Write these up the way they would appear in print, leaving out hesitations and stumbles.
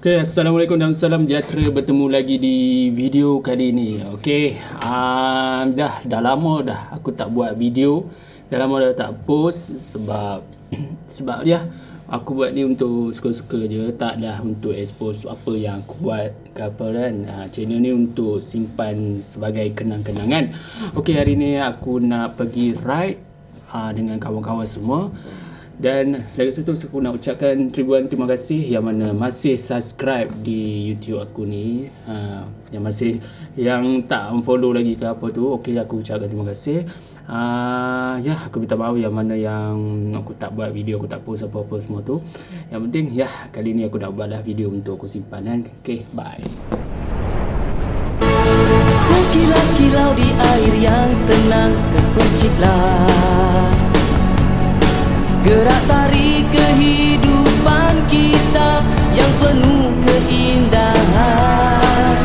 Okay, Assalamualaikum dan salam sejahtera. Bertemu lagi di video kali ini. Okay, dah lama dah aku tak buat video. Dah lama dah tak post sebab ya aku buat ni untuk suka-suka je, tak dah untuk expose apa yang aku buat ke apa kan. Channel ni untuk simpan sebagai kenang-kenangan. Okay, hari ni aku nak pergi ride dengan kawan-kawan semua. Dan lagi satu aku nak ucapkan ribuan terima kasih yang mana masih subscribe di YouTube aku ni, yang tak unfollow lagi ke apa tu. Okey, aku ucapkan terima kasih. Ya, aku minta maaf yang mana yang aku tak buat video, aku tak post apa-apa semua tu. Yang penting ya, kali ni aku nak buatlah video untuk aku simpan kan. Okey, bye. Sekilas kilau di air yang tenang terperciklah, gerak tarik kehidupan kita yang penuh keindahan.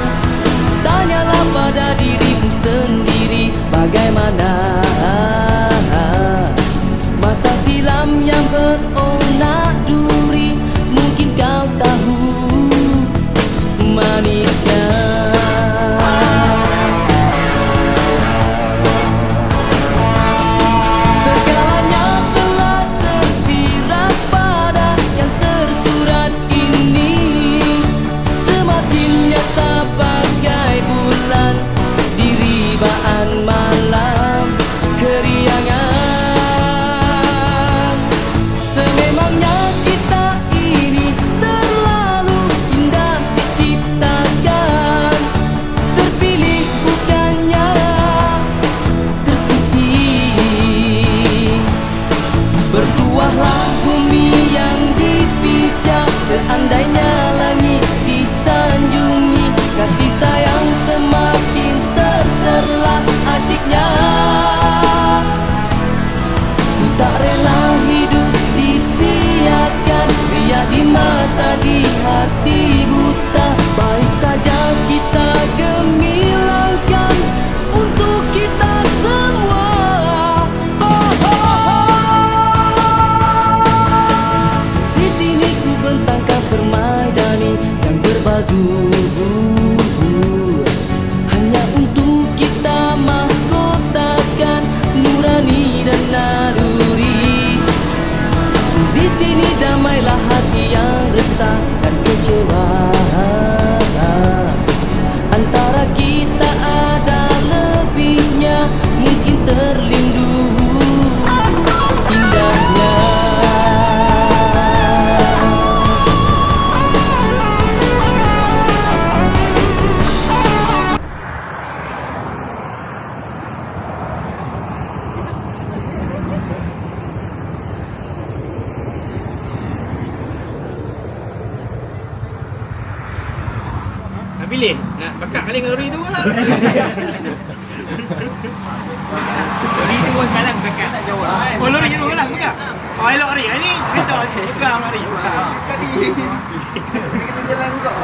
Tanyalah pada dirimu sendiri bagaimana masa silam yang beronak duri. Mungkin kau tahu manisnya. Seandainya langit disanjungi, kasih sayang semakin terserlah asyiknya. Ku tak rela hidup disiakan, riak di mata, di hati buta. Baik saja kita gemilangkan untuk kita semua. Permaidani yang berbadu hanya untuk kita mahkotakan nurani dan naluri. Di sini damailah hati yang resah dan kecewa. Antara kita ada lebihnya, mungkin terlindung indahnya. Pilih nak bakar kali lori tu lah. Lori tu pun malang bakar. Tak jauh lah. Oh, lori tu malang bakar. Oh, elok lari. Ini cerita pegang lari. Tadi kita jalan kau.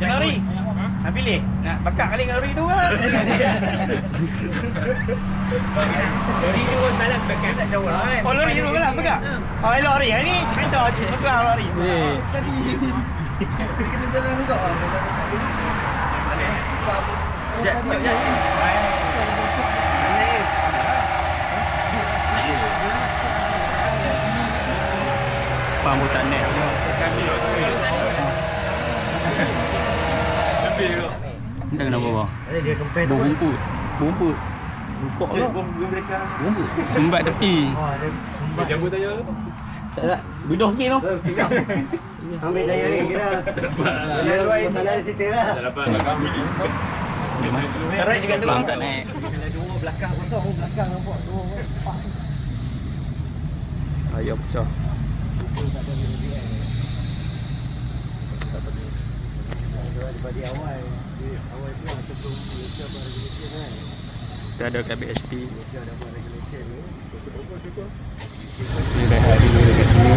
Jangan lari. Nak pilih nak bakar kali dengan lori tu lah. Lori tu pun malang bakar. Tak jauh lah. Oh, lori tu malang bakar. Oh, elok lari. Ini cerita pegang lari. Tadi kita jalan kau. Jap. Pambu tak net. Entah kenapa bang. Dia kempen tu. Bumput. Bumput lah. Bumput. Sumbat tepi. Jambu tanya apa? Tak tak. Budoh sikit tu. Ambil daya ni kira. Dia luar masalah di situ lah. Dah dapat belakang mini. Terai dekat tu. Bang tak naik. Kalau dua belakang kosong, belakang nampak dua. Ayam pecah. Daripada awal tu yang sebelum Malaysia buat regulation kan. Kita ada kat BHP. Malaysia dah buat regulation ni. Ini dah hari dekat sini.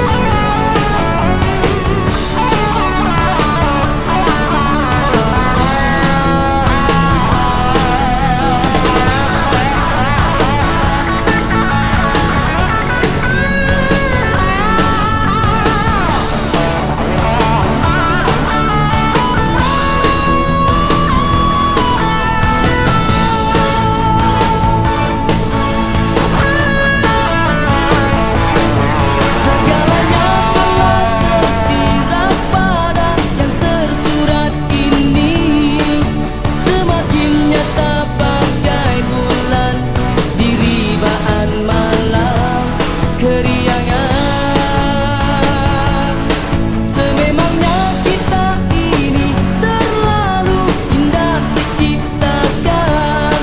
Terima keriangan. Sememangnya kita ini terlalu indah diciptakan,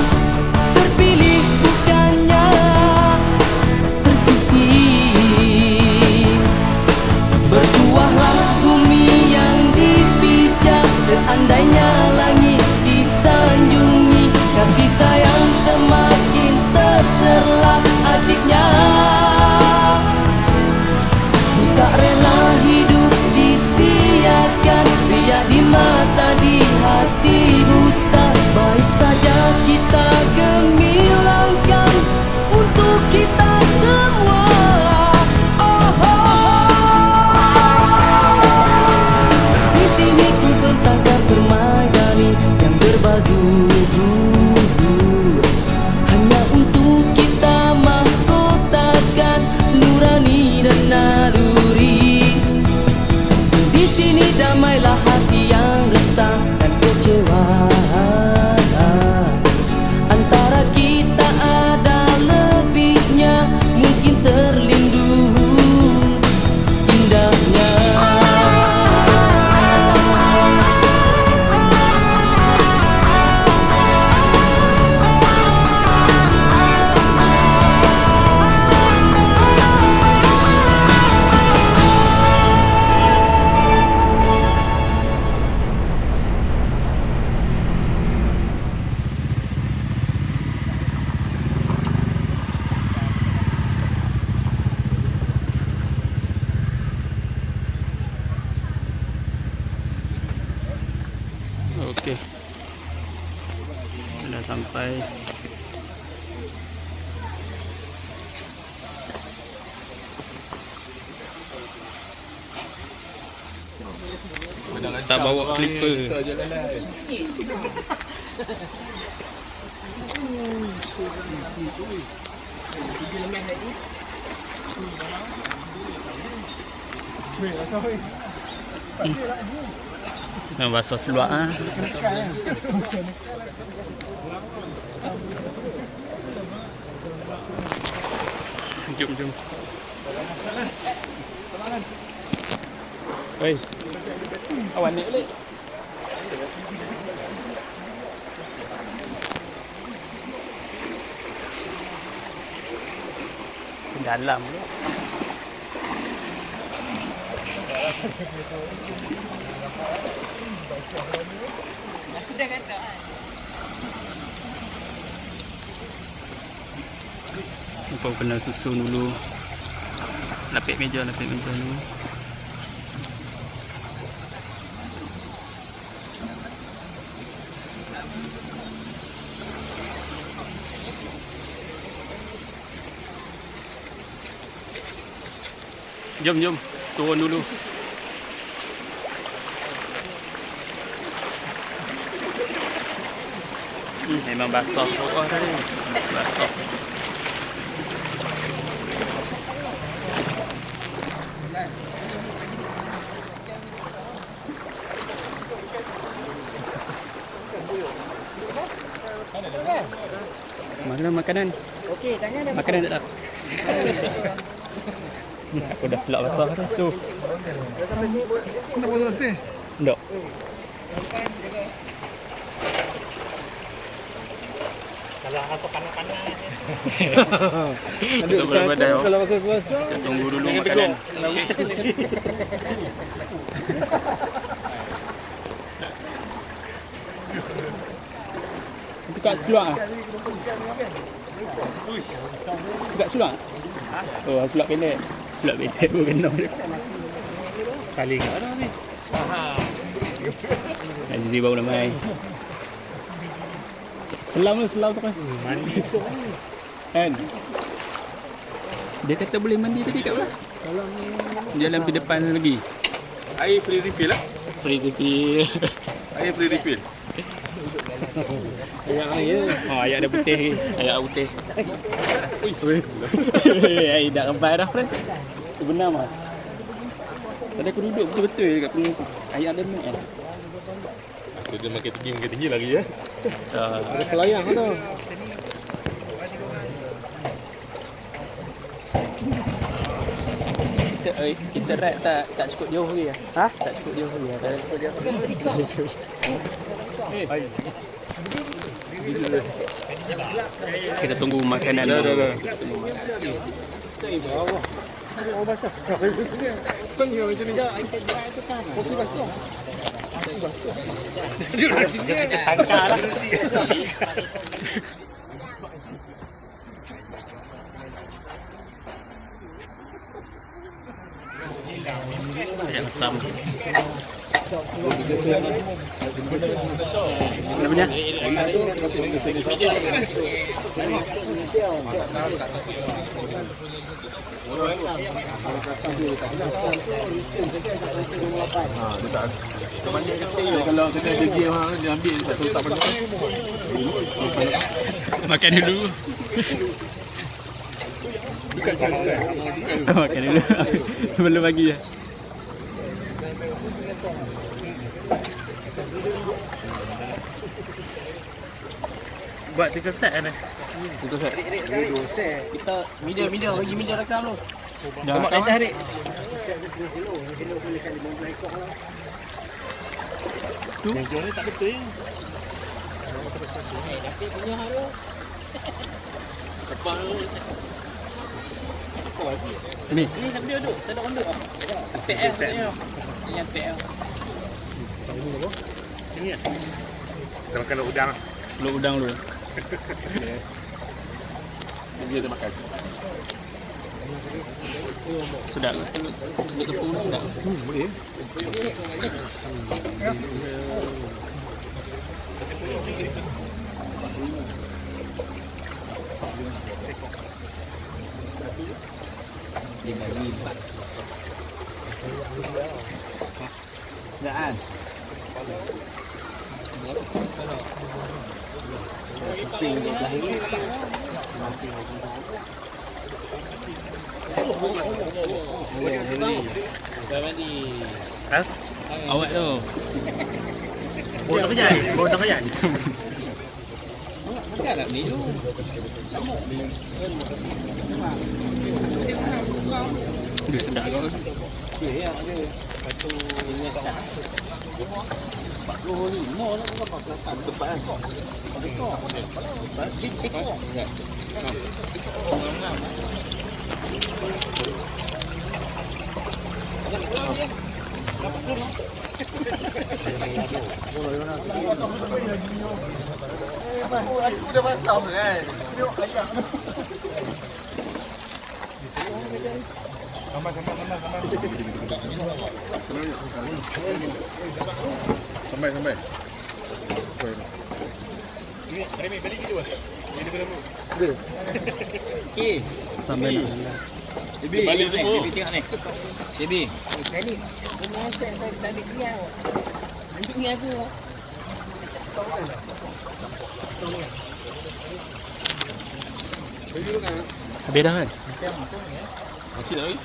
terpilih bukannya tersisih. Bertuahlah bumi yang dipijak, seandainya langit disanjungi, kasih sayang semakin terserlah asyiknya. Ku tak rela hidup disia-siakan, riak di mata di hati buta. Baik saja kita gemilangkan untuk kita semua. Oh, di sini ku bentangkan permaidani yang berbaju hanya untuk kita mahkotakan nurani dan naluri. Di sini damailah hati yang resah dan kecewa. Antara kita ada lebihnya, mungkin terlindung indahnya. Okey, dah sampai. Tak bawa slipper. Yang basah seluar ah. Jom. Hei. Awan ni balik. Dalam tu. Aku dah kata. Kau kena susun dulu. Lapik meja dulu. Jom, turun dulu. Memang basah bawah tadi. Basah. Makanan. Okey, tanya ada Makanan tak ada. Aku dah selak basah dah tu. Nak buat apa? Tak. Kalau apa panas-panas. Besok badai. Kalau masa puasa. Kita tunggu dulu makanan. Itu kat seluar ah. Kat seluar. Oh, seluar pendek. Seluar pendek pun kena. Saling. Mana ni? Azizi baru nak main. Selam tu kan. Mandi esok ni. Kan? Dia kata boleh mandi tadi kat mana? Jalan pergi depan lagi. Air free refill lah. Free refill. Air free refill. Air. Oh, ayak dah putih lagi. Ayak putih. Air dah kempai dah, friend. Itu benar mah. Tadi aku duduk betul-betul dekat pengungkuk. Ayak dah naik kan. So, dia makin tinggi lagi ya. So, Ada pelayang tu. kita rap tak cukup jauh lagi. Ha? Tak cukup jauh lagi. Tak cukup jauh. Bukan tadi suap. Kita tunggu makanan dulu. Kita tunggu Tangkar lah. yang sama. Namanya? Kalau kena ada game dia ambil tak tahu tak pandai. Makan dulu. Makan dulu. Belum lagi ya. Buat 3 set kan? Kita media bagi media rekam lu. Dah Mak rekam. dah Rik. Tu. Yang ni tak betul. Ni. Ni sampai dia duduk. Tak ada orang duduk. PL sebenarnya. Yang PL. Ini ya. Kita makan udang. Lu udang lu. Dia dah makan. Sedap. Sedap tepung ni sedap. Boleh. Jangan. Ha? Awak tu. Bawa tak kerja. Bawa tak kerja. Makan nak ni dulu. Dia sedap kau. Aku dah pasang kan. Tengok ayam. Sampai. Ni, Remy balik gitu bos. Ini berapa? Okey. Sampai nak. Bibi, Balik semua. Bibi tengok ni. Bibi. Tadi. Rumah saya tak ada dia. Nanti ni aku. Habis dah kan? Masih tak lagi?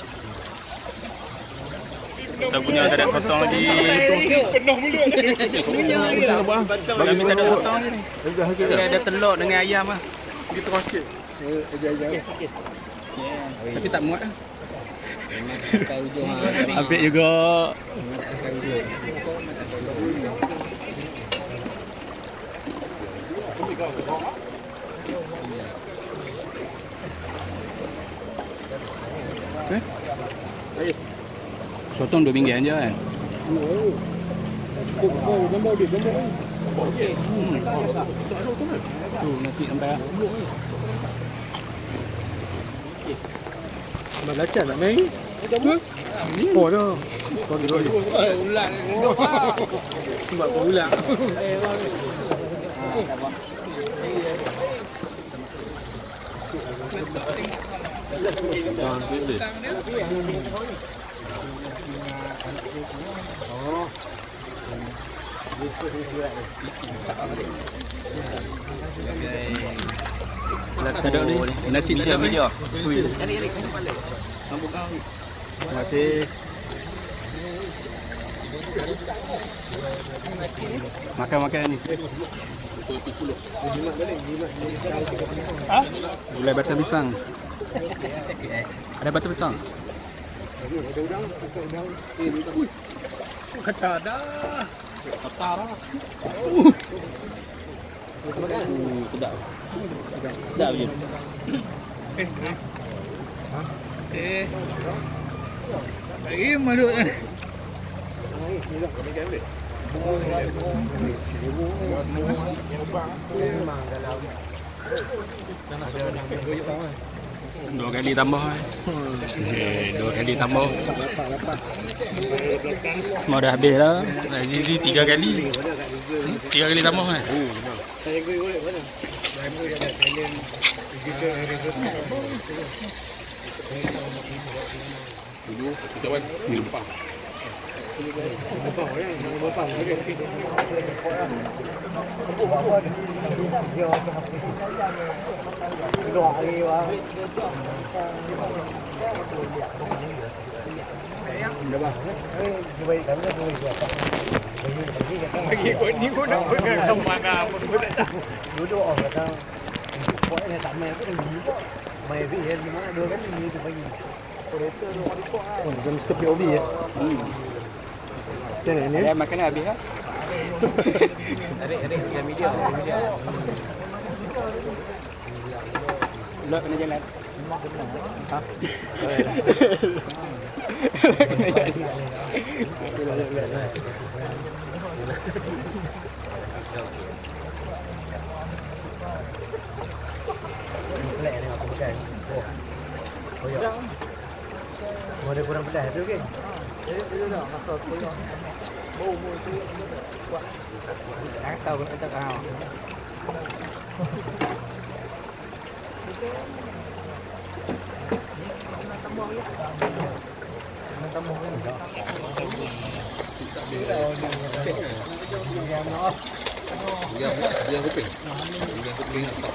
Kita punya tak ada potong lagi. Penuh mulut. Kami tak ada potong lagi ni. Dia ada telur dengan ayam ah. Kita tengah sikit. Tapi tak muat ah. Ambil juga. Sotong RM2 je kan? Tu nasi sampai. Belacan nak main? Oh dah. Kau duduk je. Ulang. Sebab kau ulang. Boleh. Tak ada ni. Nasi tak ada ni. Terima kasih. Makan ni. Ha? Gulai batang pisang. Ada batang pisang? Kata dah. Kata dah. Sedap. Sedap je. Eh. Lagi malu. Dua kali tambah. Dua kali tambah. Mau dah habis dah. Azizi 3 kali. 3 kali tambah kan? Dulu kita buat di depan. Bagi kau ni kau nak pegang tempat apa pun tak tahu. Duduk orang kata pokok ni tak main pun ni pun main vi ni mana 2 kali ni tu bagi operator tu ada pok ah jam stop POV ya macam ni Ayam makanan habis ah. Tarik dalam media. Blok kena jalan. pelik ni aku pakai oh ya ada kurang pedas tu okey dia dah masuk soya bau tu kuat Tak tahu tak tahu. Dia kuping. Dia kuping tak.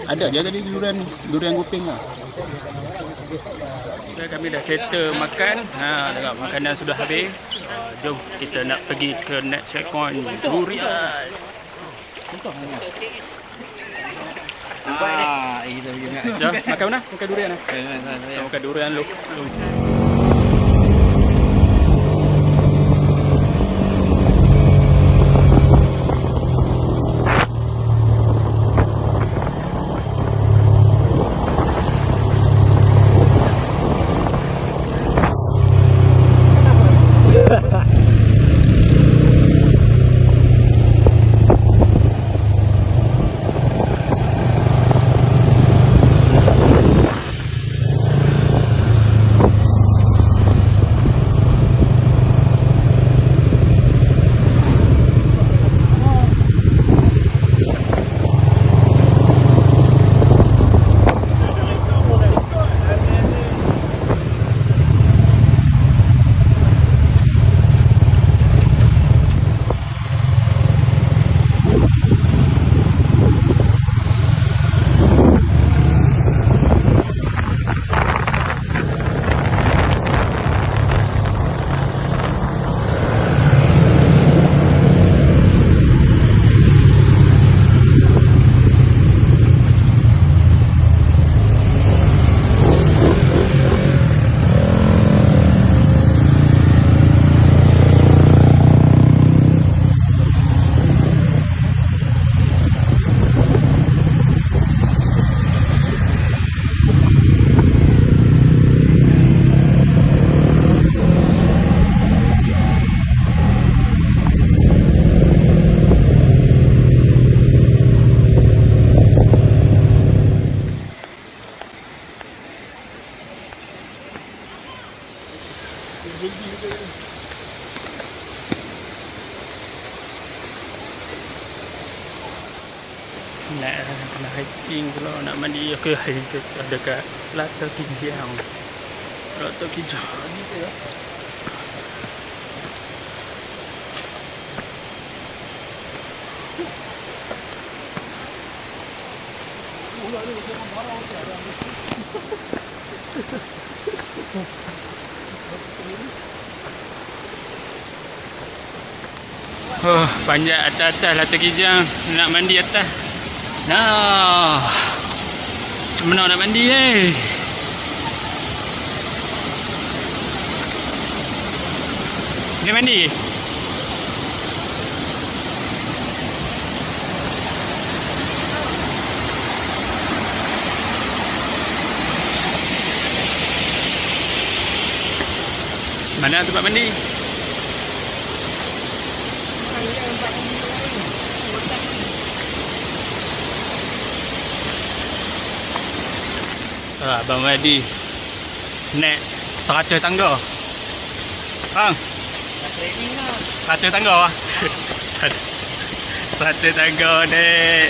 Ada je tadi durian kuping lah. Okay, kami dah settle makan. Tengok makanan sudah habis. Jom kita nak pergi ke next checkpoint durian. Itu juga. Jom makan mana? Makan durian lah. Makan durian lu. Nak hiking pula nak mandi ke dekat Latar Kijang. Latar Kijang ni dia. Panjat atas Latar Kijang nak mandi atas. Nah, mana nak mandi ni? Dia mandi? Mana tempat mandi? Abang Madi naik 100 tangga. Bang, 100 tangga lah. 100 tangga dek.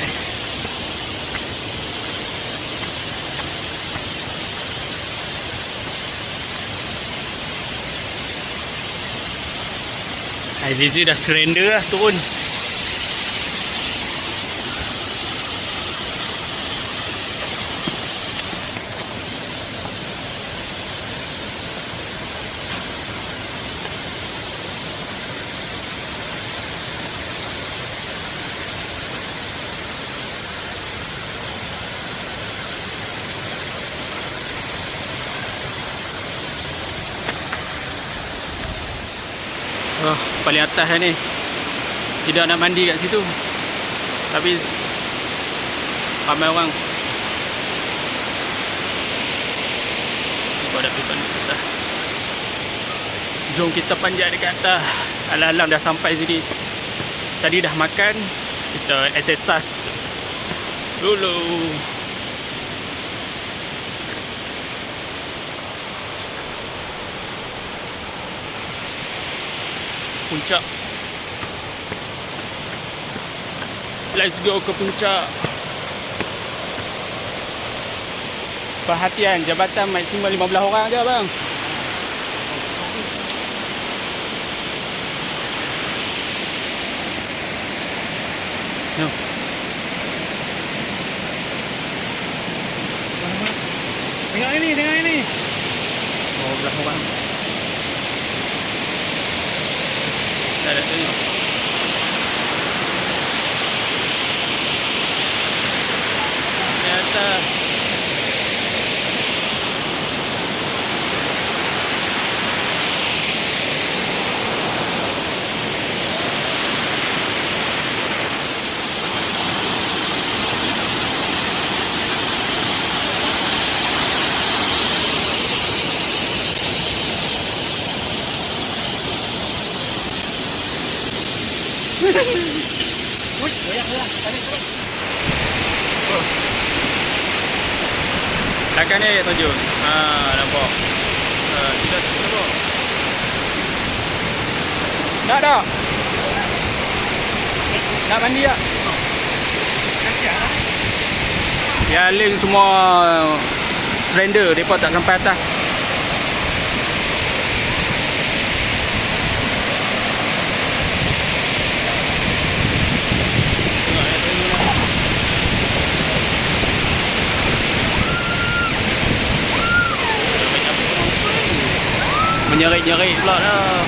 IZZ dah surrender lah, turun. Oh, paling atas ni tidak nak mandi kat situ, tapi ramai orang. Kau dah pergi panjat atas. Jom kita panjat dekat atas. Alang-alang dah sampai sini. Tadi dah makan, kita exercise dulu. Puncak. Let's go ke puncak. Perhatian, jabatan maksimum 15 orang je bang. No. Tengok ini, tengok ini. 12 orang. Dah tengok. Di atas. Takkan ni tunjuk. Nampak. Kita tengok. Nak tak? Nak mandi tak? Ya, link semua surrender. Mereka tak sampai atas. Menyerit-nyerit pula dah.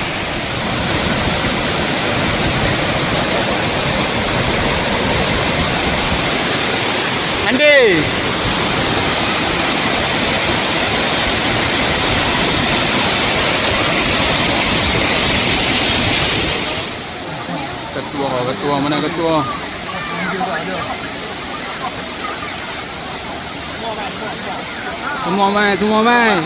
Andi. Ketua mana ketua? Semua mai.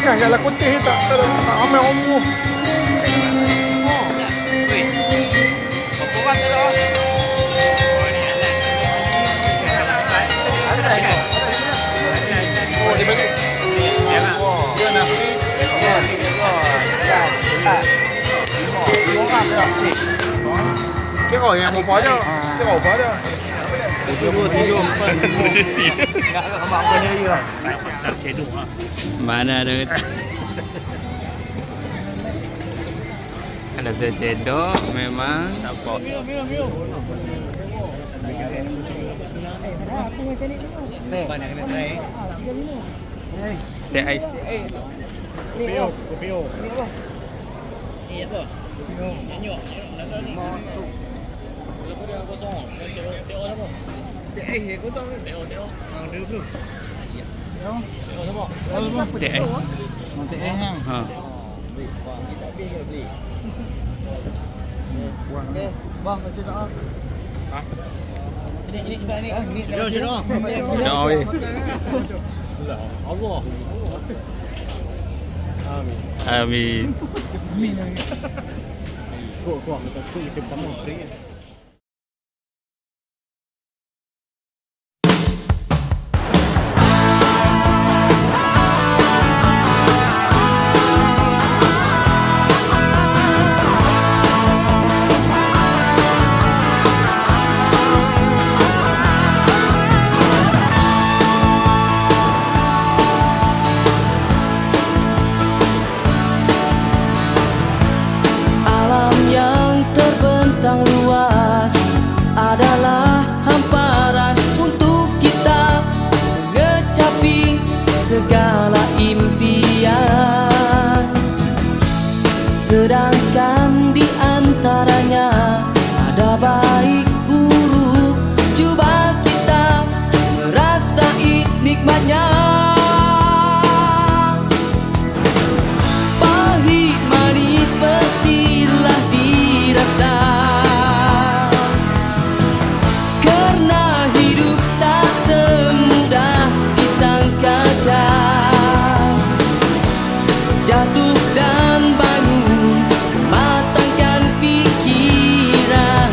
Kalau kutih tak ramai umum. Kira yang apa aja. Kira apa aja. 3 Mana ada. Kalau saya cedok memang support. Banyak kena try. Teh ais. Kopi O. Ni apa? Nyok. Teh ais. Ha. Bang, macam nak. Ini cuba ni. Dah oi. Allah. Amin. Cukup, kita cukup kita pertama free. Alam yang terbentang luas adalah hamparan untuk kita mengecapi segala impian. Sedangkan di antaranya ada baik buruk, cuba kita merasai nikmatnya. Pahit manis mestilah dirasa, karena hidup tak semudah disangkakan. Jatuh dan bangun, matangkan fikiran,